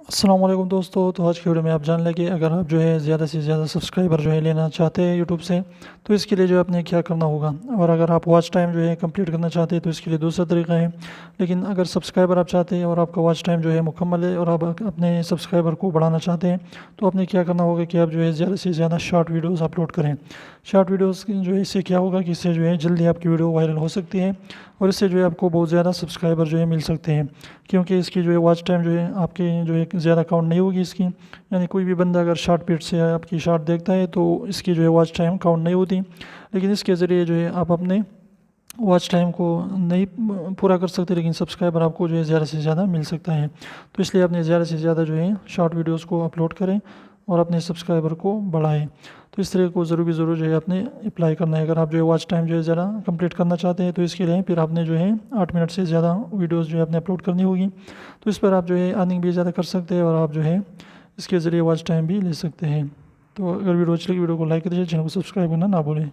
السلام علیکم دوستو، تو آج کی ویڈیو میں آپ جان لیں کہ اگر آپ جو ہے زیادہ سے زیادہ سبسکرائبر جو ہے لینا چاہتے ہیں یوٹیوب سے، تو اس کے لیے جو ہے آپ نے کیا کرنا ہوگا، اور اگر آپ واچ ٹائم جو ہے کمپلیٹ کرنا چاہتے ہیں تو اس کے لیے دوسرا طریقہ ہے۔ لیکن اگر سبسکرائبر آپ چاہتے ہیں اور آپ کا واچ ٹائم جو ہے مکمل ہے اور آپ اپنے سبسکرائبر کو بڑھانا چاہتے ہیں، تو آپ نے کیا کرنا ہوگا کہ آپ جو ہے زیادہ سے زیادہ شارٹ ویڈیوز اپلوڈ کریں۔ شارٹ ویڈیوز جو ہے اس سے کیا ہوگا کہ اس سے جو ہے جلدی آپ کی ویڈیو وائرل ہو سکتی ہے، اور اس سے جو ہے آپ کو بہت زیادہ سبسکرائبر جو ہے مل سکتے ہیں، کیونکہ اس کی جو ہے واچ ٹائم جو ہے آپ کے جو ہے زیادہ کاؤنٹ نہیں ہوگی اس کی۔ یعنی کوئی بھی بندہ اگر شارٹ پیٹ سے آپ کی شارٹ دیکھتا ہے تو اس کی جو ہے واچ ٹائم کاؤنٹ نہیں ہوتی، لیکن اس کے ذریعے جو ہے آپ اپنے واچ ٹائم کو نہیں پورا کر سکتے، لیکن سبسکرائبر آپ کو جو ہے زیادہ سے زیادہ مل سکتا ہے۔ تو اس لیے آپ نے زیادہ سے زیادہ جو ہے شارٹ ویڈیوز کو اپلوڈ کریں اور اپنے سبسکرائبر کو بڑھائیں۔ تو اس طرح کو ضرور جو ہے آپ نے اپلائی کرنا ہے۔ اگر آپ جو ہے واچ ٹائم جو ہے زیادہ کمپلیٹ کرنا چاہتے ہیں تو اس کے لیے پھر آپ نے جو ہے 8 منٹ سے زیادہ ویڈیوز جو ہے آپ نے اپلوڈ کرنی ہوگی۔ تو اس پر آپ جو ہے ارننگ بھی زیادہ کر سکتے ہیں، اور آپ جو ہے اس کے ذریعے واچ ٹائم بھی لے سکتے ہیں۔ تو اگر ویڈیو اچھی لگی، ویڈیو کو لائک کر دیجیے، چینل کو سبسکرائب کرنا نہ بھولیں۔